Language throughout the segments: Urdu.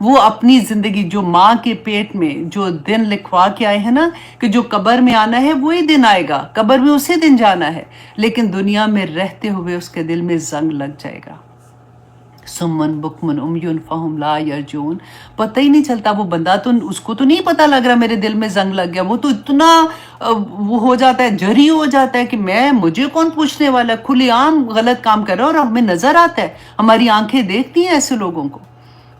وہ اپنی زندگی جو ماں کے پیٹ میں جو دن لکھوا کے آئے ہیں نا کہ جو قبر میں آنا ہے وہی دن آئے گا، قبر میں اسی دن جانا ہے، لیکن دنیا میں رہتے ہوئے اس کے دل میں زنگ لگ جائے گا۔ سمن بکمن امیون فہم لا یرجون، پتہ ہی نہیں چلتا، وہ بندہ تو اس کو تو نہیں پتہ لگ رہا میرے دل میں زنگ لگ گیا، وہ تو اتنا وہ ہو جاتا ہے، جری ہو جاتا ہے کہ مجھے کون پوچھنے والا ہے، کھلے عام غلط کام کر رہا ہے اور ہمیں نظر آتا ہے، ہماری آنکھیں دیکھتی ہیں ایسے لوگوں کو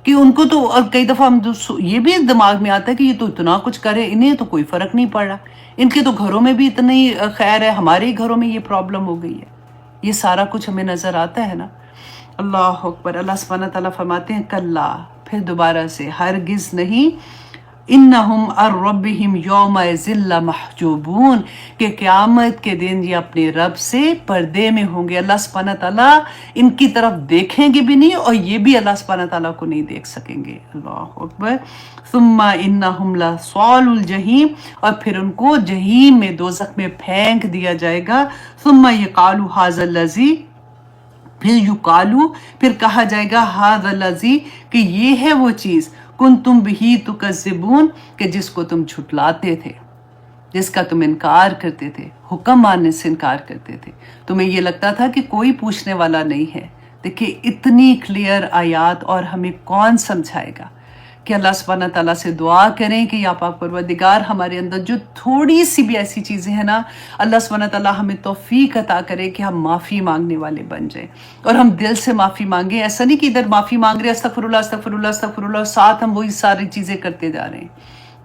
کہ ان کو تو، اور کئی دفعہ ہم یہ بھی دماغ میں آتا ہے کہ یہ تو اتنا کچھ کرے، انہیں تو کوئی فرق نہیں پڑ رہا، ان کے تو گھروں میں بھی اتنی خیر ہے، ہمارے ہی گھروں میں یہ پرابلم ہو گئی ہے، یہ سارا کچھ ہمیں نظر آتا ہے نا۔ اللہ اکبر۔ اللہ سبحانہ تعالیٰ فرماتے ہیں کلا، پھر دوبارہ سے، ہرگز نہیں، انہم عن ربہم یومئذ لمحجوبون، کہ قیامت کے دن یہ اپنے رب سے پردے میں ہوں گے، اللہ سبحانہ تعالیٰ ان کی طرف دیکھیں گے بھی نہیں اور یہ بھی اللہ سبحانہ تعالیٰ کو نہیں دیکھ سکیں گے۔ اللہ اکبر۔ ثم انہم لصال الجحیم، اور پھر ان کو جہیم میں، دوزخ میں پھینک دیا جائے گا۔ ثم یقال ھذا الذی، پھر یقالو، پھر کہا جائے گا ھذا الذی، کہ یہ ہے وہ چیز، کنتم بہ تکذبون، کہ جس کو تم جھٹلاتے تھے، جس کا تم انکار کرتے تھے، حکم ماننے سے انکار کرتے تھے، تمہیں یہ لگتا تھا کہ کوئی پوچھنے والا نہیں ہے۔ دیکھیں اتنی کلیئر آیات، اور ہمیں کون سمجھائے گا کہ اللہ سبحانہ تعالیٰ سے دعا کریں کہ یا پاک پروردگار ہمارے اندر جو تھوڑی سی بھی ایسی چیزیں ہیں نا، اللہ سبحانہ تعالیٰ ہمیں توفیق عطا کرے کہ ہم معافی مانگنے والے بن جائیں، اور ہم دل سے معافی مانگیں، ایسا نہیں کہ ادھر معافی مانگ رہے استغفر اللہ استغفر اللہ استغفر اللہ، اور ساتھ ہم وہی ساری چیزیں کرتے جا رہے ہیں۔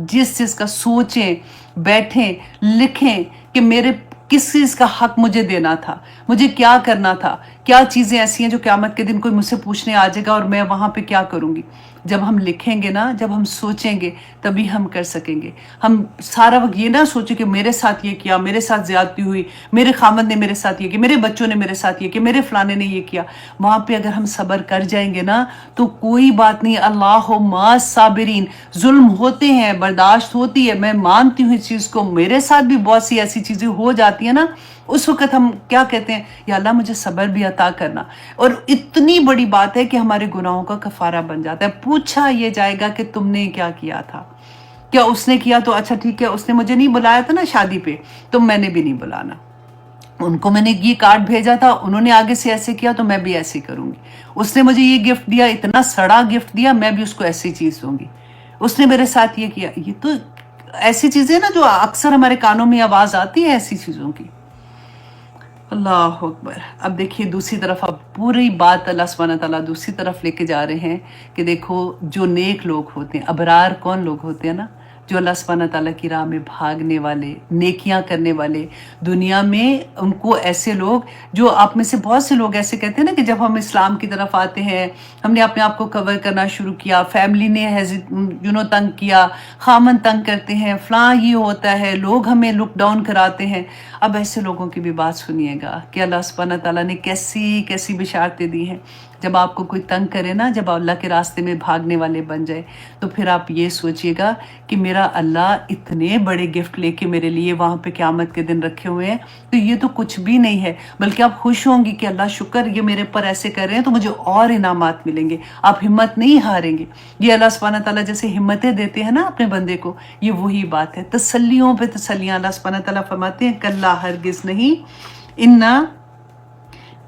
جس چیز کا سوچیں، بیٹھیں، لکھیں کہ میرے کس چیز کا حق مجھے دینا تھا، مجھے کیا کرنا تھا، کیا چیزیں ایسی ہیں جو قیامت کے دن کوئی مجھ سے پوچھنے آ جائے گا اور میں وہاں پہ کیا کروں گی۔ جب ہم لکھیں گے نا، جب ہم سوچیں گے، تبھی ہم کر سکیں گے۔ ہم سارا وقت یہ نہ سوچیں کہ میرے ساتھ یہ کیا، میرے ساتھ زیادتی ہوئی، میرے خامد نے میرے ساتھ یہ کیا، میرے بچوں نے میرے ساتھ یہ کیا، میرے فلانے نے یہ کیا۔ وہاں پہ اگر ہم صبر کر جائیں گے نا تو کوئی بات نہیں، اللہ مع الصابرین، ظلم ہوتے ہیں، برداشت ہوتی ہے، میں مانتی ہوں اس چیز کو، میرے ساتھ بھی بہت سی ایسی چیزیں ہو جاتی ہیں نا، اس وقت ہم کیا کہتے ہیں، یا اللہ مجھے صبر بھی عطا کرنا، اور اتنی بڑی بات ہے کہ ہمارے گناہوں کا کفارہ بن جاتا ہے۔ پوچھا یہ جائے گا کہ تم نے کیا کیا تھا، کیا اس نے کیا تو اچھا ٹھیک ہے، اس نے مجھے نہیں بلایا تھا نا شادی پہ، تو میں نے بھی نہیں بلانا، ان کو میں نے یہ کارڈ بھیجا تھا، انہوں نے آگے سے ایسے کیا تو میں بھی ایسے کروں گی، اس نے مجھے یہ گفٹ دیا، اتنا سڑا گفٹ دیا، میں بھی اس کو ایسی چیز دوں گی، اس نے میرے ساتھ یہ کیا۔ یہ تو ایسی چیزیں نا جو اکثر ہمارے کانوں میں آواز آتی ہے ایسی چیزوں کی۔ اللہ اکبر۔ اب دیکھیے دوسری طرف، اب پوری بات اللہ سبحانہ تعالیٰ دوسری طرف لے کے جا رہے ہیں کہ دیکھو جو نیک لوگ ہوتے ہیں، ابرار کون لوگ ہوتے ہیں نا، جو اللہ سبحانہ تعالیٰ کی راہ میں بھاگنے والے، نیکیاں کرنے والے، دنیا میں ان کو ایسے لوگ، جو آپ میں سے بہت سے لوگ ایسے کہتے ہیں نا کہ جب ہم اسلام کی طرف آتے ہیں، ہم نے اپنے آپ کو کور کرنا شروع کیا، فیملی نے تنگ کیا، خامن تنگ کرتے ہیں، فلاں یہ ہوتا ہے، لوگ ہمیں لک ڈاؤن کراتے ہیں۔ اب ایسے لوگوں کی بھی بات سنیے گا کہ اللہ سبحانہ تعالیٰ نے کیسی کیسی بشارتیں دی ہیں۔ جب آپ کو کوئی تنگ کرے نا، جب اللہ کے راستے میں بھاگنے والے بن جائے، تو پھر آپ یہ سوچئے گا کہ میرا اللہ اتنے بڑے گفٹ لے کے میرے لیے وہاں پہ قیامت کے دن رکھے ہوئے ہیں، تو یہ تو کچھ بھی نہیں ہے، بلکہ آپ خوش ہوں گی کہ اللہ شکر، یہ میرے پر ایسے کر رہے ہیں تو مجھے اور انعامات ملیں گے۔ آپ ہمت نہیں ہاریں گے۔ یہ اللہ سبحانہ تعالیٰ جیسے ہمتیں دیتے ہیں نا اپنے بندے کو، یہ وہی بات ہے، تسلیوں پہ تسلیاں۔ اللہ سبحانہ تعالیٰ فرماتے ہیں کلا، ہرگز نہیں، انا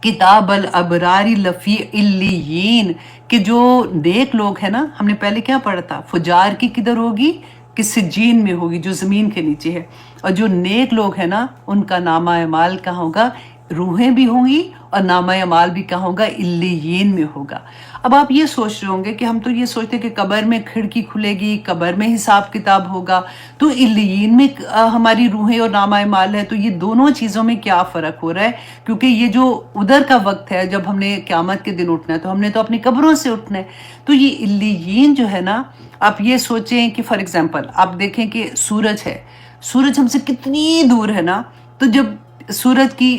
کتاب الابرار لفی علیین، کہ جو نیک لوگ ہیں نا، ہم نے پہلے کیا پڑھا تھا، فجار کی کدھر ہوگی، کہ سجین میں ہوگی، جو زمین کے نیچے ہے، اور جو نیک لوگ ہیں نا ان کا نامہ اعمال کہاں ہوگا، روحیں بھی ہوں گی اور نامہ اعمال بھی کہاں ہوگا، علیین میں ہوگا۔ اب آپ یہ سوچ رہے ہوں گے کہ ہم تو یہ سوچتے کہ قبر میں کھڑکی کھلے گی، قبر میں حساب کتاب ہوگا، تو علیین میں ہماری روحیں اور نامہ اعمال ہے، تو یہ دونوں چیزوں میں کیا فرق ہو رہا ہے؟ کیونکہ یہ جو ادھر کا وقت ہے جب ہم نے قیامت کے دن اٹھنا ہے، تو ہم نے تو اپنی قبروں سے اٹھنا ہے، تو یہ علیین جو ہے نا، آپ یہ سوچیں کہ فار ایگزامپل آپ دیکھیں کہ سورج ہے، سورج ہم سے کتنی دور ہے نا، تو جب سورج کی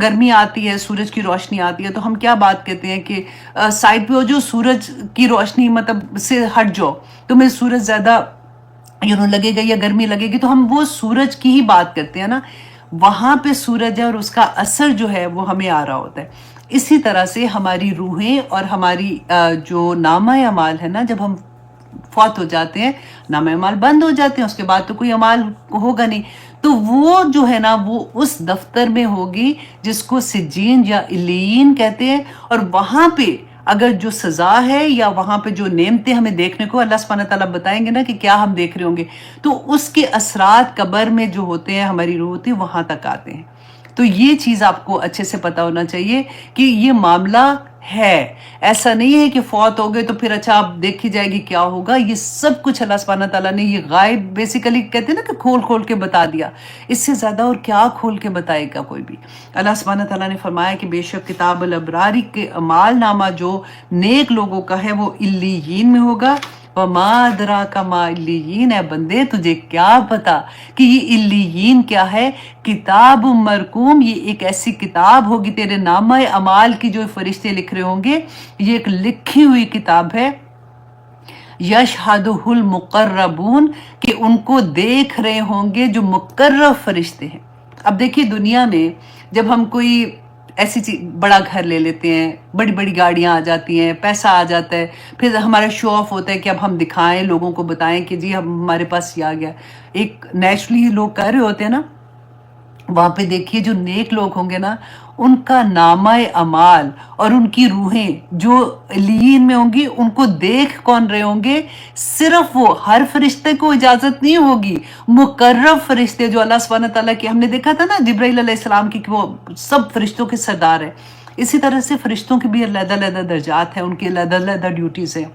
گرمی آتی ہے، سورج کی روشنی آتی ہے، تو ہم کیا بات کہتے ہیں کہ سائڈ پہ ہو جو سورج کی روشنی مطلب سے ہٹ جاؤ، تمہیں سورج زیادہ لگے گا یا گرمی لگے گی، تو ہم وہ سورج کی ہی بات کرتے ہیں نا۔ وہاں پہ سورج ہے اور اس کا اثر جو ہے وہ ہمیں آ رہا ہوتا ہے. اسی طرح سے ہماری روحیں اور ہماری جو نامہ اعمال ہے نا، جب ہم فوت ہو جاتے ہیں، نامہ اعمال بند ہو جاتے ہیں، اس کے بعد تو کوئی اعمال ہوگا نہیں، تو وہ جو ہے نا وہ اس دفتر میں ہوگی جس کو سجین یا علیین کہتے ہیں. اور وہاں پہ اگر جو سزا ہے یا وہاں پہ جو نعمتیں ہمیں دیکھنے کو اللہ سبحانہ تعالیٰ بتائیں گے نا کہ کیا ہم دیکھ رہے ہوں گے، تو اس کے اثرات قبر میں جو ہوتے ہیں، ہماری روح ہوتی ہے، وہاں تک آتے ہیں. تو یہ چیز آپ کو اچھے سے پتا ہونا چاہیے کہ یہ معاملہ ہے. ایسا نہیں ہے کہ فوت ہو گئے تو پھر اچھا آپ دیکھی جائے گی کیا ہوگا. یہ سب کچھ اللہ سبحانہ تعالیٰ نے یہ غائب بیسیکلی کہتے ہیں نا کہ کھول کھول کے بتا دیا. اس سے زیادہ اور کیا کھول کے بتائے گا کوئی بھی. اللہ سبحانہ تعالیٰ نے فرمایا کہ بے شک کتاب الابراری کے اعمال نامہ جو نیک لوگوں کا ہے وہ علیین میں ہوگا. وما ادراک ما علیین، اے بندے تجھے کیا پتا کہ یہ علیین کیا ہے. کتاب مرقوم، یہ ایک ایسی کتاب ہوگی تیرے نامہ اعمال کی جو فرشتے لکھ رہے ہوں گے. یہ ایک لکھی ہوئی کتاب ہے. یشہدہ المقربون، کہ ان کو دیکھ رہے ہوں گے جو مقرب فرشتے ہیں. اب دیکھیے دنیا میں جب ہم کوئی ایسی چیز، بڑا گھر لے لیتے ہیں، بڑی بڑی گاڑیاں آ جاتی ہیں، پیسہ آ جاتا ہے، پھر ہمارا شو آف ہوتا ہے کہ اب ہم دکھائیں، لوگوں کو بتائیں کہ جی ہمارے پاس یہ آ گیا. ایک نیچرلی لوگ کہہ رہے ہوتے ہیں نا، وہاں پہ دیکھیے جو نیک لوگ ہوں گے نا، ان کا نامہ اعمال اور ان کی روحیں جو علیین میں ہوں گی، ان کو دیکھ کون رہے ہوں گے؟ صرف وہ، ہر فرشتے کو اجازت نہیں ہوگی، مقرب فرشتے جو اللہ سبحانہ تعالیٰ کی، ہم نے دیکھا تھا نا جبرائیل علیہ السلام کی کہ وہ سب فرشتوں کے سردار ہے. اسی طرح سے فرشتوں کے بھی علیحدہ علیحدہ درجات ہیں، ان کی علیحدہ علیحدہ ڈیوٹیز ہیں.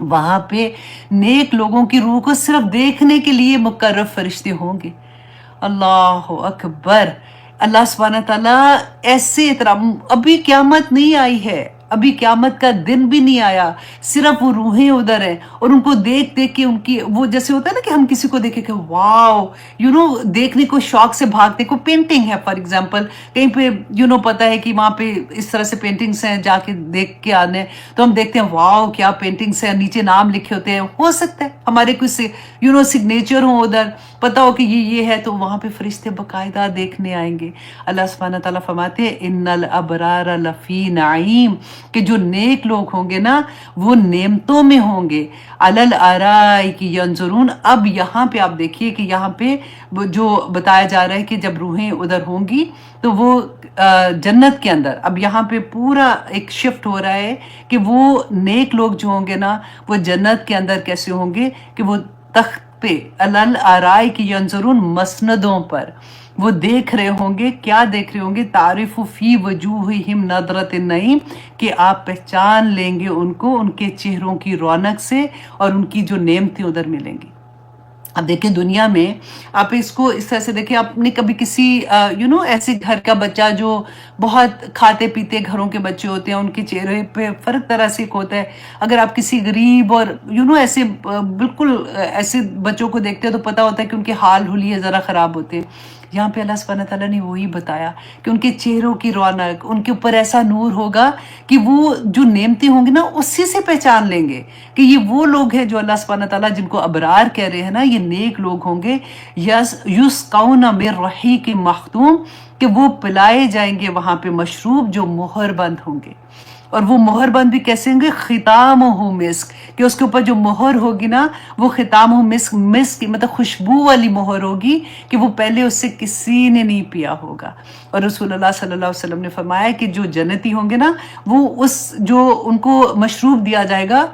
وہاں پہ نیک لوگوں کی روح کو صرف دیکھنے کے لیے مقرب فرشتے ہوں گے. اللہ اکبر. اللہ سبحانہ تعالیٰ ایسے احترام، ابھی قیامت نہیں آئی ہے، ابھی قیامت کا دن بھی نہیں آیا، صرف وہ روحیں ادھر ہیں اور ان کو دیکھ دیکھ کے ان کی وہ جیسے ہوتا ہے نا کہ ہم کسی کو دیکھیں کہ واو دیکھنے کو شوق سے بھاگتے. کو پینٹنگ ہے فار ایگزامپل، کہیں پہ پتہ ہے کہ وہاں پہ اس طرح سے پینٹنگس ہیں، جا کے دیکھ کے آنے، تو ہم دیکھتے ہیں واو کیا پینٹنگس ہیں، نیچے نام لکھے ہوتے ہیں. ہو سکتا ہے ہمارے کوئی سگنیچر ہوں ادھر، پتا ہو کہ یہ ہے، تو وہاں پہ فرشتے باقاعدہ دیکھنے آئیں گے. اللہ سبحانہ تعالیٰ فرماتے ہیں ان الابرار لفی نعیم، کہ جو نیک لوگ ہوں گے نا وہ نعمتوں میں ہوں گے. علی الارائک ینظرون. اب یہاں پہ آپ دیکھیے کہ یہاں پہ جو بتایا جا رہا ہے کہ جب روحیں ادھر ہوں گی تو وہ جنت کے اندر، اب یہاں پہ پورا ایک شفٹ ہو رہا ہے کہ وہ نیک لوگ جو ہوں گے نا وہ جنت کے اندر کیسے ہوں گے کہ وہ تخت پہ علل آرائی کی ینظرون، مسندوں پر وہ دیکھ رہے ہوں گے. کیا دیکھ رہے ہوں گے؟ تعریف فی وجوہہم نضرۃ النعیم، کہ آپ پہچان لیں گے ان کو ان کے چہروں کی رونق سے اور ان کی جو نعمتیں ادھر ملیں گی. اب دیکھیں دنیا میں آپ اس کو اس طرح سے دیکھیں، آپ نے کبھی کسی ایسے گھر کا بچہ جو بہت کھاتے پیتے گھروں کے بچے ہوتے ہیں، ان کے چہرے پہ فرق طرح سے ہوتا ہے. اگر آپ کسی غریب اور ایسے بالکل ایسے بچوں کو دیکھتے ہیں تو پتہ ہوتا ہے کہ ان کے حال حلیے ذرا خراب ہوتے ہیں. یہاں پہ اللہ سبحانہ تعالیٰ نے وہی بتایا کہ ان کے چہروں کی رونق، ان کے اوپر ایسا نور ہوگا کہ وہ جو نعمتیں ہوں گی نا اسی سے پہچان لیں گے کہ یہ وہ لوگ ہیں جو اللہ سبحانہ تعالیٰ جن کو ابرار کہہ رہے ہیں نا، یہ نیک لوگ ہوں گے. یسقون من رحیق مختوم، کہ وہ پلائے جائیں گے وہاں پہ مشروب جو مہر بند ہوں گے. اور وہ مہر بند بھی کیسے ہوں گے؟ ختامہ مسک، کہ اس کے اوپر جو مہر ہوگی نا وہ ختامہ مسک، مسک مطلب خوشبو والی مہر ہوگی کہ وہ پہلے اس سے کسی نے نہیں پیا ہوگا. اور رسول اللہ صلی اللہ علیہ وسلم نے فرمایا کہ جو جنتی ہوں گے نا وہ اس جو ان کو مشروب دیا جائے گا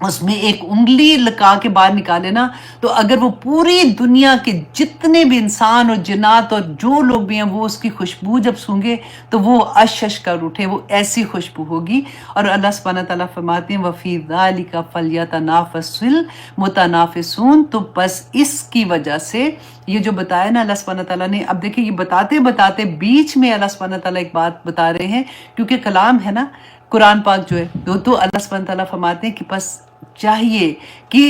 اس میں ایک انگلی لگا کے باہر نکالے نا، تو اگر وہ پوری دنیا کے جتنے بھی انسان اور جنات اور جو لوگ بھی ہیں وہ اس کی خوشبو جب سونگے تو وہ اشش کر اٹھے، وہ ایسی خوشبو ہوگی. اور اللہ سبحانہ تعالیٰ فرماتے ہیں وَفِي ذَلِكَ فَلْيَتَنَافَسِ الْمُتَنَافِسُونَ. تو بس اس کی وجہ سے یہ جو بتایا نا اللہ سبحانہ تعالیٰ نے، اب دیکھیں یہ بتاتے بتاتے بیچ میں اللہ سبحانہ تعالیٰ ایک بات بتا رہے ہیں، کیونکہ کلام ہے نا قرآن پاک جو ہے، تو اللہ سبحانہ تعالیٰ فرماتے ہیں کہ بس چاہیے کہ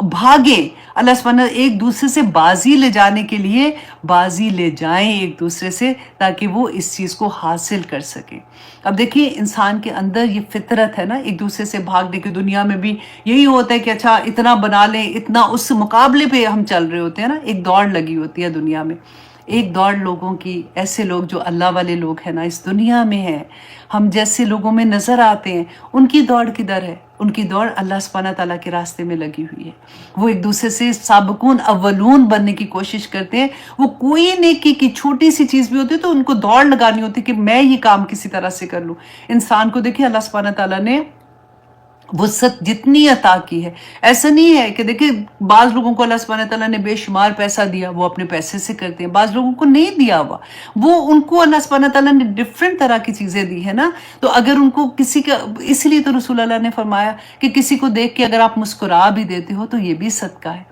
بھاگیں، اللہ سبحانہ ایک دوسرے سے بازی لے جانے کے لیے بازی لے جائیں ایک دوسرے سے، تاکہ وہ اس چیز کو حاصل کر سکیں. اب دیکھیے انسان کے اندر یہ فطرت ہے نا ایک دوسرے سے بھاگنے کی. دنیا میں بھی یہی ہوتا ہے کہ اچھا اتنا بنا لیں، اتنا اس مقابلے پہ ہم چل رہے ہوتے ہیں نا، ایک دوڑ لگی ہوتی ہے دنیا میں. ایک دوڑ لوگوں کی، ایسے لوگ جو اللہ والے لوگ ہیں نا اس دنیا میں ہیں، ہم جیسے لوگوں میں نظر آتے ہیں، ان کی دوڑ کدھر ہے؟ ان کی دوڑ اللہ سبحانہ تعالیٰ کے راستے میں لگی ہوئی ہے۔ وہ ایک دوسرے سے سابقون اولون بننے کی کوشش کرتے ہیں۔ وہ کوئی نیکی کی چھوٹی سی چیز بھی ہوتی ہے تو ان کو دوڑ لگانی ہوتی ہے کہ میں یہ کام کسی طرح سے کر لوں۔ انسان کو دیکھیں اللہ سبحانہ تعالیٰ نے وسعت جتنی عطا کی ہے، ایسا نہیں ہے کہ دیکھیں بعض لوگوں کو اللہ سبحانہ تعالیٰ نے بے شمار پیسا دیا، وہ اپنے پیسے سے کرتے ہیں، بعض لوگوں کو نہیں دیا ہوا، وہ ان کو اللہ سبحانہ تعالیٰ نے ڈفرینٹ طرح کی چیزیں دی ہے نا۔ تو اگر ان کو کسی کا، اسی لیے تو رسول اللہ نے فرمایا کہ کسی کو دیکھ کے اگر آپ مسکرا بھی دیتے ہو تو یہ بھی صدقہ ہے۔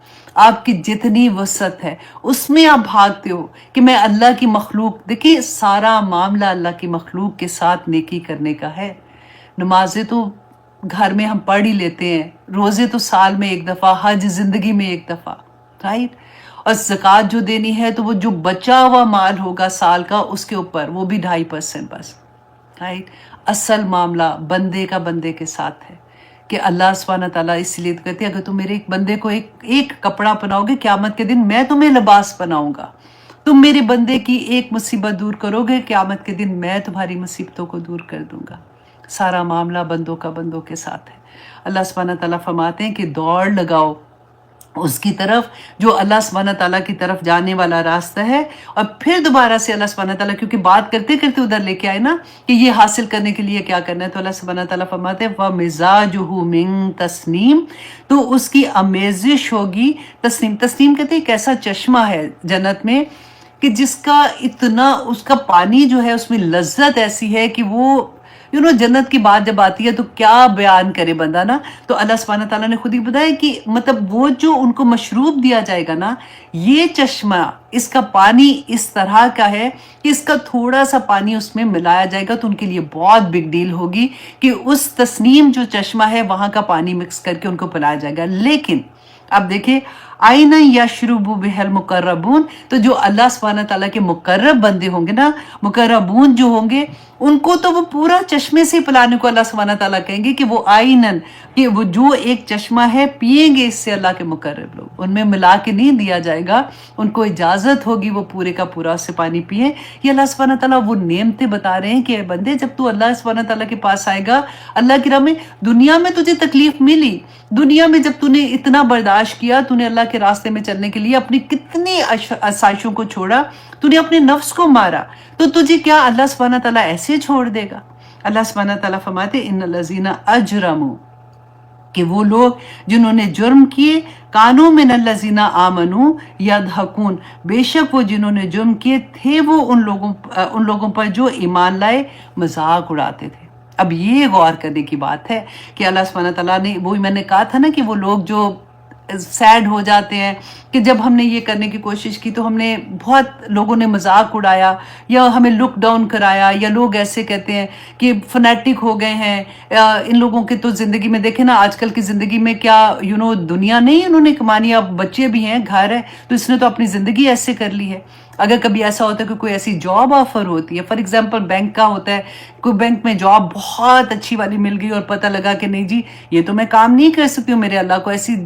آپ کی جتنی وسعت ہے اس میں آپ بھاگتے ہو کہ میں اللہ کی مخلوق، دیکھیے سارا معاملہ اللہ کی مخلوق کے ساتھ نیکی کرنے کا ہے۔ نمازیں تو گھر میں ہم پڑھ ہی لیتے ہیں، روزے تو سال میں ایک دفعہ، حج زندگی میں ایک دفعہ، رائٹ؟ اور زکوٰۃ جو دینی ہے تو وہ جو بچا ہوا مال ہوگا سال کا اس کے اوپر وہ بھی 2.5% بس، رائٹ؟ اصل معاملہ بندے کا بندے کے ساتھ ہے کہ اللہ سبحانہ تعالیٰ اس لیے کہتے ہیں اگر تم میرے ایک بندے کو ایک کپڑا پہناؤ گے قیامت کے دن میں تمہیں لباس پہناؤں گا، تم میرے بندے کی ایک مصیبت دور کرو گے قیامت کے دن میں تمہاری مصیبتوں کو دور کر دوں گا۔ سارا معاملہ بندوں کا بندوں کے ساتھ ہے۔ اللہ سبحانہ تعالیٰ فرماتے ہیں کہ دوڑ لگاؤ اس کی طرف جو اللہ سبحانہ تعالیٰ کی طرف جانے والا راستہ ہے۔ اور پھر دوبارہ سے اللہ سبحانہ تعالیٰ کیونکہ بات کرتے کرتے ادھر لے کے آئے نا کہ یہ حاصل کرنے کے لیے کیا کرنا ہے، تو اللہ سبحانہ تعالیٰ فرماتے ہیں وَمِزَاجُهُ مِن تسنیم، تو اس کی آمیزش ہوگی تسنیم۔ تسنیم کہتے ہیں ایک ایسا چشمہ ہے جنت میں کہ جس کا اتنا، اس کا پانی جو ہے اس میں لذت ایسی ہے کہ وہ جنت کی بات جب آتی ہے تو کیا بیان کرے بندہ نا۔ تو اللہ سبحانہ تعالیٰ نے خود ہی بتایا کہ مطلب وہ جو ان کو مشروب دیا جائے گا نا، یہ چشمہ اس کا پانی اس طرح کا ہے کہ اس کا تھوڑا سا پانی اس میں ملایا جائے گا تو ان کے لیے بہت بگ ڈیل ہوگی کہ اس تسنیم جو چشمہ ہے وہاں کا پانی مکس کر کے ان کو پلایا جائے گا۔ لیکن اب دیکھیں آئینہ یشرب بہ المقربون، تو جو اللہ سبحانہ تعالیٰ کے مقرب بندے ہوں گے نا، مقربون جو ہوں گے ان کو تو وہ پورا چشمے سے پلانے کو اللہ سبحانہ تعالیٰ کہیں گے کہ وہ آئینن، کہ وہ جو ایک چشمہ ہے پیئیں گے اس سے اللہ کے مقرب لوگ، ان میں ملا کے نہیں دیا جائے گا، ان کو اجازت ہوگی وہ پورے کا پورا اس سے پانی پیئیں۔ یہ اللہ سبحانہ تعالیٰ وہ نعمتیں بتا رہے ہیں کہ اے بندے جب تو اللہ سبحانہ تعالیٰ کے پاس آئے گا، اللہ کی راہ میں، دنیا میں تجھے تکلیف ملی، دنیا میں جب تو نے اتنا برداشت کیا، تو نے اللہ کے راستے میں چلنے کے لیے اپنی کتنی آسائشوں کو چھوڑا، تو نے اپنے نفس کو مارا، تو تجھے کیا اللہ سبحانہ تعالیٰ ایسے چھوڑ دے گا؟ اللہ سبحانہ تعالیٰ فرماتے ان الذین اجرموا، کہ وہ لوگ جنہوں نے جرم کیے، کانوا من الذین آمنوا یضحکون، بے شک وہ جنہوں نے جرم کیے تھے وہ ان لوگوں پر جو ایمان لائے مذاق اڑاتے تھے۔ اب یہ غور کرنے کی بات ہے کہ اللہ سبحانہ تعالیٰ نے، وہی میں نے کہا تھا نا کہ وہ لوگ جو سیڈ ہو جاتے ہیں کہ جب ہم نے یہ کرنے کی کوشش کی تو ہم نے بہت لوگوں نے مذاق اڑایا یا ہمیں لک ڈاؤن کرایا، یا لوگ ایسے کہتے ہیں کہ فنیٹک ہو گئے ہیں۔ ان لوگوں کے تو زندگی میں دیکھیں نا آج کل کی زندگی میں کیا دنیا نہیں انہوں نے کمانی، اب بچے بھی ہیں، گھر ہے، تو اس نے تو اپنی زندگی ایسے کر لی ہے۔ اگر کبھی ایسا ہوتا ہے کہ کوئی ایسی جاب آفر ہوتی ہے، فار ایگزامپل بینک کا ہوتا ہے، کوئی بینک میں جاب بہت اچھی والی مل گئی اور پتہ لگا کہ نہیں جی یہ تو میں کام نہیں کر سکتی ہوں، میرے اللہ کو ایسی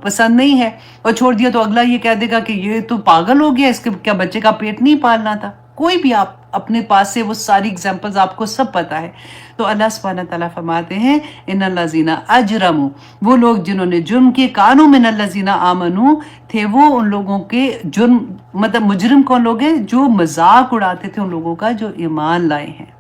پسند نہیں ہے، اور چھوڑ دیا، تو اگلا یہ کہہ دے گا کہ یہ تو پاگل ہو گیا، اس کے کیا بچے کا پیٹ نہیں پالنا تھا؟ کوئی بھی آپ اپنے پاس سے وہ ساری ایگزامپلز آپ کو سب پتہ ہے۔ تو اللہ سبحانہ تعالیٰ فرماتے ہیں ان الذین اجرموا، وہ لوگ جنہوں نے جرم کیے، کانوا من الذین آمنوا، تھے وہ ان لوگوں کے جرم، مطلب مجرم کون لوگ ہیں؟ جو مذاق اڑاتے تھے ان لوگوں کا جو ایمان لائے ہیں۔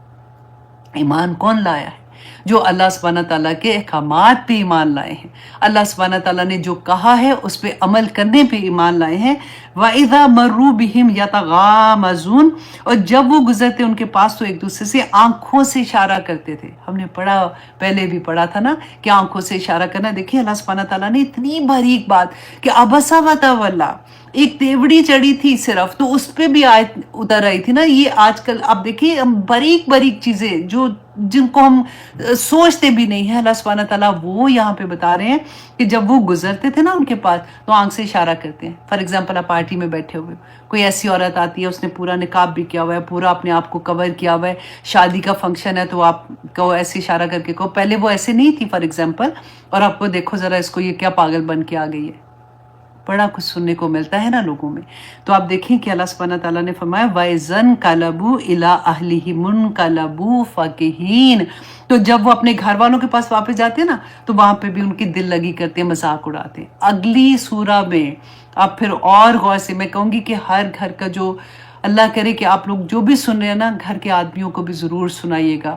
ایمان کون لایا ہے؟ جو اللہ سبحانہ تعالیٰ کے احکامات پہ ایمان لائے ہیں، اللہ سبحانہ تعالیٰ نے جو کہا ہے اس پہ عمل کرنے پہ ایمان لائے ہیں۔ وَإِذَا مَرُّوا بِهِمْ يَتَغَامَزُونَ، اور جب وہ گزرتے ان کے پاس تو ایک دوسرے سے آنکھوں سے اشارہ کرتے تھے۔ ہم نے پڑھا، پہلے بھی پڑھا تھا نا کہ آنکھوں سے اشارہ کرنا۔ دیکھیں اللہ سبحانہ تعالیٰ نے اتنی باریک بات کہ عبسا وتولی، ایک تیوڑی چڑھی تھی صرف، تو اس پہ بھی آیت اتر رہی تھی نا۔ یہ آج کل آپ دیکھیے باریک باریک چیزیں جن کو ہم سوچتے بھی نہیں ہیں، اللہ سبحانہ تعالیٰ وہ یہاں پہ بتا رہے ہیں کہ جب وہ گزرتے تھے نا ان کے پاس تو آنکھ سے اشارہ کرتے ہیں۔ فار ایگزامپل آپ پارٹی میں بیٹھے ہوئے، کوئی ایسی عورت آتی ہے، اس نے پورا نقاب بھی کیا ہوا ہے، پورا اپنے آپ کو کور کیا ہوا ہے، شادی کا فنکشن ہے، تو آپ کو ایسے اشارہ کر کے کہو، پہلے وہ ایسے نہیں تھی فار ایگزامپل، اور آپ کو دیکھو ذرا اس کو یہ کیا پاگل بن کے آ گئی ہے۔ بڑا کچھ سننے کو ملتا ہے نا لوگوں میں. تو آپ دیکھیں کہ اللہ سبحانہ تعالیٰ نے فرمایا وَإِذَنْ قَلَبُوا إِلَىٰ أَهْلِهِمُ انقلبوا فَكِهِينَ. تو جب وہ اپنے گھر والوں کے پاس واپس جاتے ہیں نا تو وہاں پہ بھی ان کی دل لگی کرتے ہیں، مذاق اڑاتے ہیں. اگلی سورہ میں آپ پھر اور غور سے میں کہوں گی کہ ہر گھر کا جو اللہ کرے کہ آپ لوگ جو بھی سن رہے ہیں نا گھر کے آدمیوں کو بھی ضرور سنائیے گا.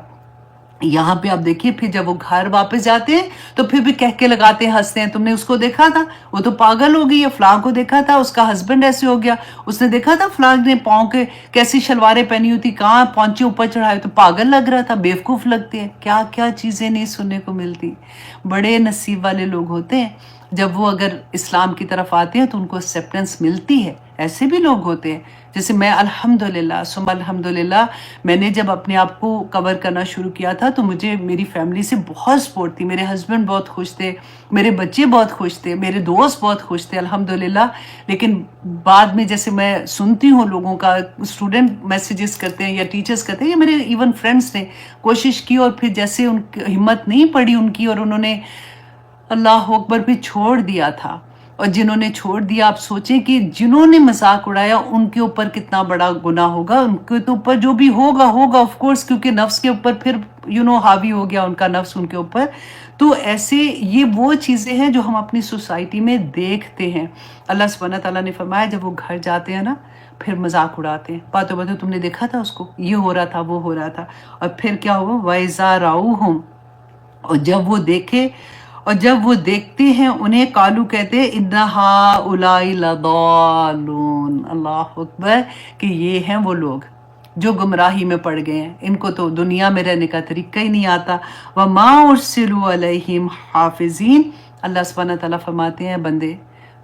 یہاں پہ آپ دیکھیے پھر جب وہ گھر واپس جاتے ہیں تو پھر بھی کہہ کے لگاتے ہیں، ہنستے ہیں، تم نے اس کو دیکھا تھا وہ تو پاگل ہو گئی ہے، فلاں کو دیکھا تھا اس کا ہسبینڈ ایسے ہو گیا، اس نے دیکھا تھا فلاں نے پاؤں کے کیسی شلواریں پہنی ہوئی تھی، کہاں پہنچے اوپر چڑھائے تو پاگل لگ رہا تھا، بیوقوف لگتے ہیں. کیا کیا چیزیں نہیں سننے کو ملتی. بڑے نصیب والے لوگ ہوتے ہیں جب وہ اگر اسلام کی طرف آتے ہیں تو ان کو ایکسیپٹنس ملتی ہے. ایسے بھی لوگ ہوتے ہیں جیسے میں الحمدللہ ثم الحمدللہ میں نے جب اپنے آپ کو کور کرنا شروع کیا تھا تو مجھے میری فیملی سے بہت سپورٹ تھی. میرے ہسبینڈ بہت خوش تھے، میرے بچے بہت خوش تھے، میرے دوست بہت خوش تھے الحمدللہ. لیکن بعد میں جیسے میں سنتی ہوں لوگوں کا، اسٹوڈنٹ میسیجز کرتے ہیں یا ٹیچرز کرتے ہیں یا میرے ایون فرینڈس نے کوشش کی اور پھر جیسے ان کی ہمت نہیں پڑی ان کی اور انہوں نے اللہ اکبر پہ چھوڑ دیا تھا. اور جنہوں نے چھوڑ دیا آپ سوچیں کہ جنہوں نے مذاق اڑایا ان کے اوپر کتنا بڑا گناہ ہوگا. ان کے تو اوپر جو بھی ہوگا آف کورس، کیونکہ نفس کے اوپر پھر حاوی ہو گیا ان کا نفس ان کے اوپر. تو ایسے یہ وہ چیزیں ہیں جو ہم اپنی سوسائٹی میں دیکھتے ہیں. اللہ سبحانہ تعالیٰ نے فرمایا جب وہ گھر جاتے ہیں نا پھر مذاق اڑاتے ہیں، باتوں باتوں تم نے دیکھا تھا اس کو، یہ ہو رہا تھا وہ ہو رہا تھا. اور پھر کیا ہوا وَإِذَا رَأَوْهُمْ، اور جب وہ دیکھتے ہیں انہیں قالو کہتے ہیں اِنَّ هَٰؤُلَاءِ لَضَالُّونَ. اللہ اکبر کہ یہ ہیں وہ لوگ جو گمراہی میں پڑ گئے ہیں، ان کو تو دنیا میں رہنے کا طریقہ ہی نہیں آتا. وَمَا أُرْسِلُوا عَلَيْهِمْ حَافِظِينَ. اللہ سبحانہ تعالیٰ فرماتے ہیں بندے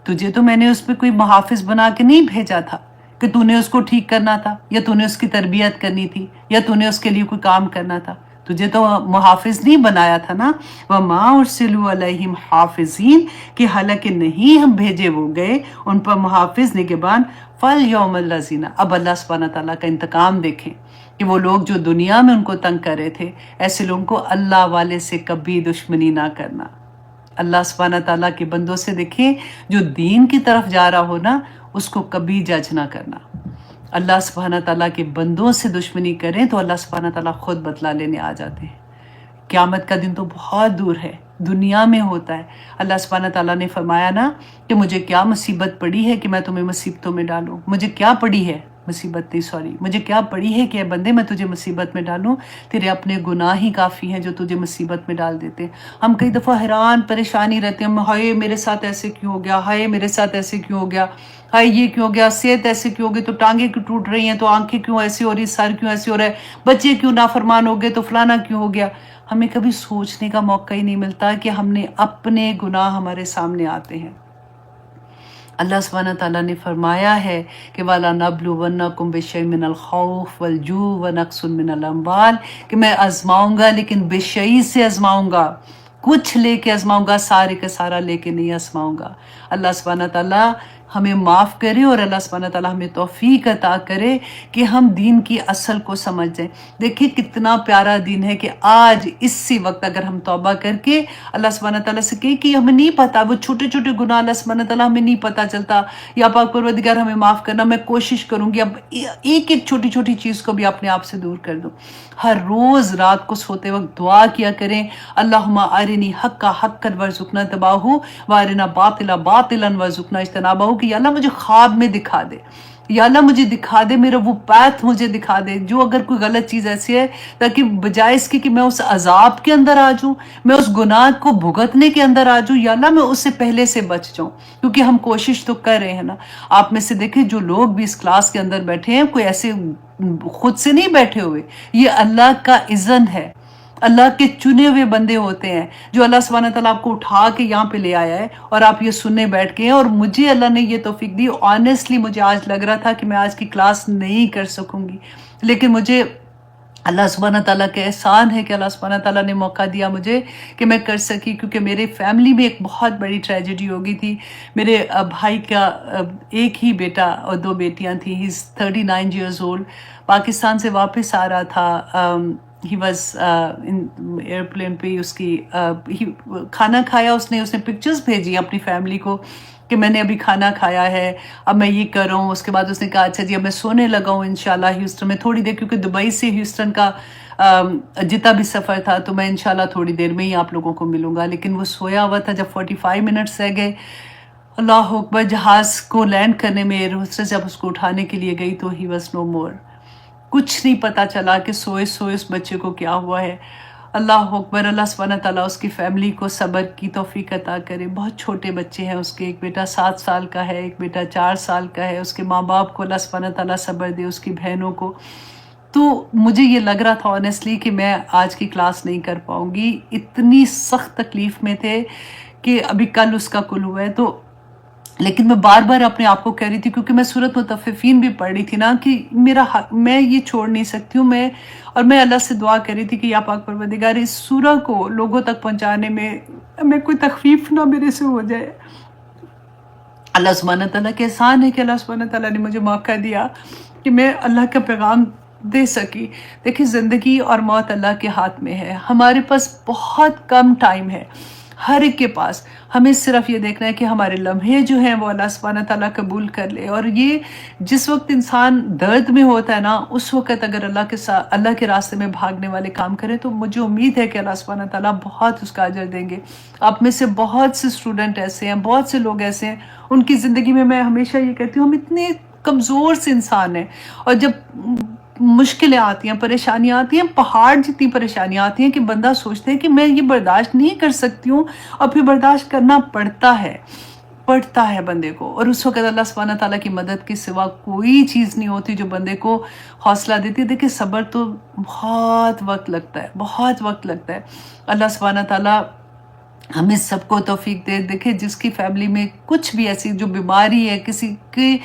تجھے تو میں نے اس پہ کوئی محافظ بنا کے نہیں بھیجا تھا کہ تو نے اس کو ٹھیک کرنا تھا یا تو نے اس کی تربیت کرنی تھی یا تو نے اس کے لیے کوئی کام کرنا تھا. تجھے تو محافظ نہیں بنایا تھا نا. وَمَا أُرْسِلُوا عَلَيْهِمْ حَافِظِينَ کہ حالانکہ نہیں ہم بھیجے وہ گئے ان پر محافظ نگہبان. فَالْيَوْمَ الَّذِينَ، اب اللہ سبحانہ تعالیٰ کا انتقام دیکھیں کہ وہ لوگ جو دنیا میں ان کو تنگ کر رہے تھے ایسے لوگوں کو اللہ والے سے کبھی دشمنی نہ کرنا. اللہ سبحانہ تعالیٰ کے بندوں سے دیکھیں جو دین کی طرف جا رہا ہو نا اس کو کبھی جج نہ کرنا. اللہ سبحانہ تعالیٰ کے بندوں سے دشمنی کریں تو اللہ سبحانہ تعالیٰ خود بدلہ لینے آ جاتے ہیں. قیامت کا دن تو بہت دور ہے، دنیا میں ہوتا ہے. اللہ سبحانہ تعالیٰ نے فرمایا نا کہ مجھے کیا مصیبت پڑی ہے کہ میں تمہیں مصیبتوں میں ڈالوں. مجھے کیا پڑی ہے مجھے کیا پڑی ہے کہ اے بندے میں تجھے مصیبت میں ڈالوں. تیرے اپنے گناہ ہی کافی ہیں جو تجھے مصیبت میں ڈال دیتے. ہم کئی دفعہ حیران پریشانی رہتے ہیں، ہائے میرے ساتھ ایسے کیوں ہو گیا، ہائے میرے ساتھ ایسے کیوں ہو گیا، ہائے یہ کیوں ہو گیا، صحت ایسے کیوں ہو گئی، تو ٹانگیں کیوں ٹوٹ رہی ہیں، تو آنکھیں کیوں ایسی ہو رہی، سر کیوں ایسے ہو رہا ہے، بچے کیوں نافرمان ہو گئے، تو فلانا کیوں ہو گیا. ہمیں کبھی سوچنے کا موقع ہی نہیں ملتا کہ ہم نے اپنے گناہ ہمارے سامنے آتے ہیں. اللہ سبحانہ تعالیٰ نے فرمایا ہے کہ وَلَنَبْلُوَنَّكُمْ بِشَيْءٍ مِّنَ الْخَوْفِ وَالْجُوعِ وَنَقْصٍ مِّنَ الْأَمْوَالِ کہ میں آزماؤں گا لیکن بشئی سے آزماؤں گا. کچھ لے کے آزماؤں گا، سارے کا سارا لے کے نہیں آزماؤں گا. اللہ سبحانہ تعالیٰ ہمیں معاف کرے اور اللہ سبحانہ تعالیٰ ہمیں توفیق عطا کرے کہ ہم دین کی اصل کو سمجھ جائیں. دیکھیں کتنا پیارا دین ہے کہ آج اسی وقت اگر ہم توبہ کر کے اللہ سبحانہ تعالیٰ سے کہیں کہ ہمیں نہیں پتا، وہ چھوٹے چھوٹے گناہ اللہ سبحانہ تعالیٰ ہمیں نہیں پتا چلتا، یا پاک پروردگار ہمیں معاف کرنا، میں کوشش کروں گی اب ایک ایک چھوٹی چھوٹی چیز کو بھی اپنے آپ سے دور کر دوں. ہر روز رات کو سوتے وقت دعا کیا کریں اللہم ارنی حقا حقا وارزقنا اتباعہ وارنا باطلا باطلا وارزقنا اجتنابہ کہ یا اللہ مجھے خواب میں دکھا دے، یا اللہ مجھے دکھا دے، میرا وہ پاتھ مجھے دکھا دے جو اگر کوئی غلط چیز ایسی ہے، تاکہ بجائے اس کی کہ میں اس عذاب کے اندر آ جاؤں، میں اس گناہ کو بھگتنے کے اندر آ جاؤں، یا اللہ میں اس سے پہلے سے بچ جاؤں. کیونکہ ہم کوشش تو کر رہے ہیں نا. آپ میں سے دیکھیں جو لوگ بھی اس کلاس کے اندر بیٹھے ہیں کوئی ایسے خود سے نہیں بیٹھے ہوئے، یہ اللہ کا اذن ہے. اللہ کے چنے ہوئے بندے ہوتے ہیں جو اللہ سبحانہ تعالیٰ آپ کو اٹھا کے یہاں پہ لے آیا ہے اور آپ یہ سننے بیٹھ گئے ہیں. اور مجھے اللہ نے یہ توفیق دی. آنیسٹلی مجھے آج لگ رہا تھا کہ میں آج کی کلاس نہیں کر سکوں گی، لیکن مجھے اللہ سبحانہ تعالیٰ کا احسان ہے کہ اللہ سبحانہ تعالیٰ نے موقع دیا مجھے کہ میں کر سکی. کیونکہ میرے فیملی میں ایک بہت بڑی ٹریجڈی ہو گئی تھی. میرے بھائی کا ایک ہی بیٹا اور 2 بیٹیاں تھیں. ہی از 39 ایئرز اولڈ. پاکستان سے واپس آ رہا تھا. ہی واز ایئرپلین پہ اس کی کھانا کھایا، اس نے پکچرز بھیجی اپنی فیملی کو کہ میں نے ابھی کھانا کھایا ہے، اب میں یہ کر رہا ہوں۔ اس کے بعد اس نے کہا اچھا جی اب میں سونے لگا ہوں انشاءاللہ ہیوسٹن میں تھوڑی دیر، کیونکہ دبئی سے ہیوسٹن کا جتنا بھی سفر تھا تو میں انشاءاللہ تھوڑی دیر میں ہی آپ لوگوں کو ملوں گا، لیکن وہ سویا ہوا تھا۔ جب 45 منٹس رہ گئے، اللہ اکبر، جہاز کو لینڈ کرنے میں ایئر ہوسٹس جب اس کو اٹھانے کے لیے گئی تو ہی واز نو مور۔ کچھ نہیں پتا چلا کہ سوئے سوئے اس بچے کو کیا ہوا ہے۔ اللہ اکبر، اللہ سبحانہ تعالیٰ اس کی فیملی کو صبر کی توفیق عطا کرے۔ بہت چھوٹے بچے ہیں اس کے، ایک بیٹا 7 سال کا ہے، ایک بیٹا 4 سال کا ہے۔ اس کے ماں باپ کو اللہ سبحانہ تعالیٰ صبر دے، اس کی بہنوں کو۔ تو مجھے یہ لگ رہا تھا آنیسٹلی کہ میں آج کی کلاس نہیں کر پاؤں گی، اتنی سخت تکلیف میں تھے کہ ابھی کل اس کا کل ہوا ہے۔ تو لیکن میں بار بار اپنے آپ کو کہہ رہی تھی، کیونکہ میں سورۃ مطففین بھی پڑھ رہی تھی نا، کہ میرا حق، میں یہ چھوڑ نہیں سکتی ہوں۔ اور میں اللہ سے دعا کر رہی تھی کہ یا پاک پروردگار، اس سورہ کو لوگوں تک پہنچانے میں کوئی تخفیف نہ میرے سے ہو جائے۔ اللہ سبحانہ تعالیٰ کے احسان ہے کہ اللہ سبحانہ تعالیٰ نے مجھے موقع دیا کہ میں اللہ کا پیغام دے سکی۔ دیکھیں، زندگی اور موت اللہ کے ہاتھ میں ہے، ہمارے پاس بہت کم ٹائم ہے ہر ایک کے پاس۔ ہمیں صرف یہ دیکھنا ہے کہ ہمارے لمحے جو ہیں وہ اللہ سبحانہ تعالیٰ قبول کر لے۔ اور یہ جس وقت انسان درد میں ہوتا ہے نا، اس وقت اگر اللہ کے راستے میں بھاگنے والے کام کرے تو مجھے امید ہے کہ اللہ سبحانہ تعالیٰ بہت اس کا اجر دیں گے۔ آپ میں سے بہت سے اسٹوڈنٹ ایسے ہیں، بہت سے لوگ ایسے ہیں، ان کی زندگی میں ہمیشہ یہ کہتی ہوں، ہم اتنے کمزور سے انسان ہیں، اور جب مشکلیں آتی ہیں، پریشانیاں آتی ہیں، پہاڑ جتنی پریشانیاں آتی ہیں کہ بندہ سوچتے ہیں کہ میں یہ برداشت نہیں کر سکتی ہوں، اور پھر برداشت کرنا پڑتا ہے بندے کو۔ اور اس وقت اللہ سبحانہ تعالیٰ کی مدد کے سوا کوئی چیز نہیں ہوتی جو بندے کو حوصلہ دیتی ہے۔ دیکھیں، صبر تو بہت وقت لگتا ہے۔ اللہ سبحانہ تعالیٰ ہمیں سب کو توفیق دے۔ دیکھیں، جس کی فیملی میں کچھ بھی ایسی جو بیماری ہے، کسی کے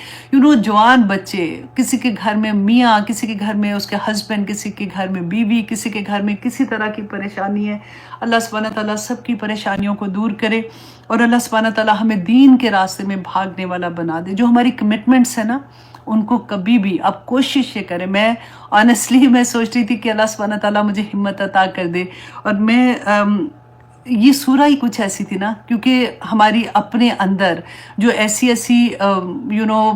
جوان بچے، کسی کے گھر میں میاں، کسی کے گھر میں اس کے ہسبینڈ، کسی کے گھر میں بیوی، کسی کے گھر میں کسی طرح کی پریشانی ہے، اللہ سبحانہ تعالیٰ سب کی پریشانیوں کو دور کرے، اور اللہ سبحانہ تعالیٰ ہمیں دین کے راستے میں بھاگنے والا بنا دے۔ جو ہماری کمٹمنٹس ہیں نا، ان کو کبھی بھی اب کوشش یہ کریں۔ میں آنیسٹلی میں سوچ رہی تھی کہ اللہ سبحانہ تعالیٰ مجھے ہمت عطا کر دے، اور میں یہ سورہ ہی کچھ ایسی تھی نا، کیونکہ ہماری اپنے اندر جو ایسی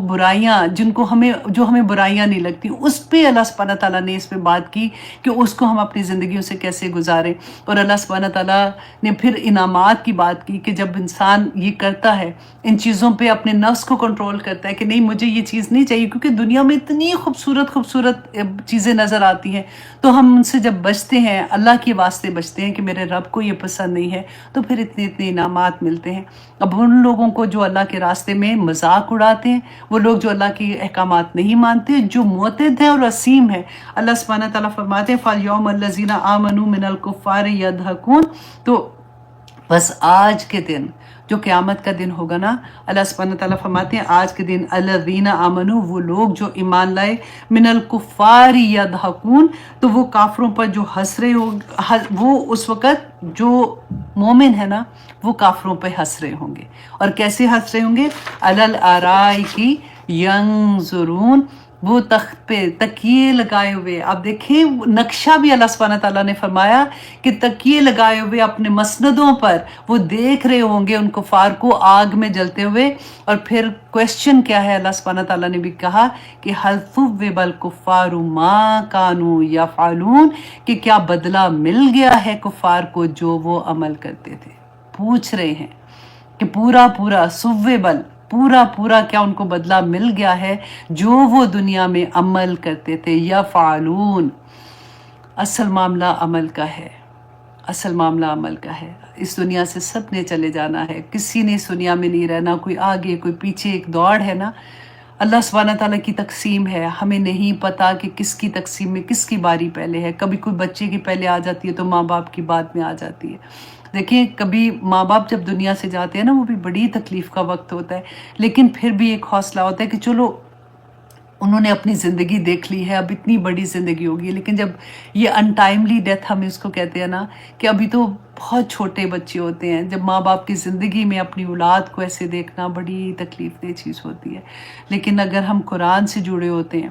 برائیاں جو ہمیں برائیاں نہیں لگتی، اس پہ اللہ سبحانہ تعالیٰ نے اس پہ بات کی کہ اس کو ہم اپنی زندگیوں سے کیسے گزاریں۔ اور اللہ سبحانہ تعالیٰ نے پھر انعامات کی بات کی کہ جب انسان یہ کرتا ہے، ان چیزوں پہ اپنے نفس کو کنٹرول کرتا ہے کہ نہیں مجھے یہ چیز نہیں چاہیے، کیونکہ دنیا میں اتنی خوبصورت چیزیں نظر آتی ہیں، تو ہم ان سے جب بچتے ہیں، اللہ کے واسطے بچتے ہیں کہ میرے رب کو یہ پسند نہیں ہے، تو پھر اتنے انعامات ملتے ہیں۔ اب ان لوگوں کو جو اللہ کے راستے میں مذاق اڑاتے ہیں، وہ لوگ جو اللہ کے احکامات نہیں مانتے، جو معتد ہیں اور عصیم ہیں، اللہ سبحانہ تعالیٰ فرماتے ہیں فَالْيَوْمَ الَّذِينَ آمَنُوا مِنَ الْكُفَّارِ يَضْحَكُونَ۔ تو بس آج کے دن جو قیامت کا دن ہوگا نا، اللہ سبحانہ تعالیٰ فرماتے ہیں آج کے دن الذین آمنوا، وہ لوگ جو ایمان لائے، من الکفار یضحکون، تو وہ کافروں پر جو ہنس رہے وہ اس وقت جو مومن ہے نا، وہ کافروں پہ ہنس رہے ہوں گے۔ اور کیسے ہنس رہے ہوں گے؟ علی الارائک ینظرون، وہ تخت پہ تکیے لگائے ہوئے۔ اب دیکھیں، نقشہ بھی اللہ سبحانہ تعالیٰ نے فرمایا کہ تکیے لگائے ہوئے اپنے مسندوں پر وہ دیکھ رہے ہوں گے ان کفار کو آگ میں جلتے ہوئے۔ اور پھر کویسچن کیا ہے، اللہ سبحانہ تعالیٰ نے بھی کہا کہ هل ثوب الکفار ما كانوا يفعلون، کہ کیا بدلہ مل گیا ہے کفار کو جو وہ عمل کرتے تھے۔ پوچھ رہے ہیں کہ پورا سویبل پورا کیا ان کو بدلہ مل گیا ہے جو وہ دنیا میں عمل کرتے تھے۔ یا فعلون، اصل معاملہ عمل کا ہے، اس دنیا سے سب نے چلے جانا ہے، کسی نے اس دنیا میں نہیں رہنا، کوئی آگے کوئی پیچھے، ایک دوڑ ہے نا۔ اللہ سبحانہ تعالیٰ کی تقسیم ہے، ہمیں نہیں پتا کہ کس کی تقسیم میں کس کی باری پہلے ہے۔ کبھی کوئی بچے کی پہلے آ جاتی ہے تو ماں باپ کی بعد میں آ جاتی ہے۔ دیکھیں، کبھی ماں باپ جب دنیا سے جاتے ہیں نا، وہ بھی بڑی تکلیف کا وقت ہوتا ہے، لیکن پھر بھی ایک حوصلہ ہوتا ہے کہ چلو انہوں نے اپنی زندگی دیکھ لی ہے، اب اتنی بڑی زندگی ہوگی۔ لیکن جب یہ انٹائملی ڈیتھ ہم اس کو کہتے ہیں نا، کہ ابھی تو بہت چھوٹے بچے ہوتے ہیں، جب ماں باپ کی زندگی میں اپنی اولاد کو ایسے دیکھنا بڑی تکلیف دہ چیز ہوتی ہے۔ لیکن اگر ہم قرآن سے جڑے ہوتے ہیں،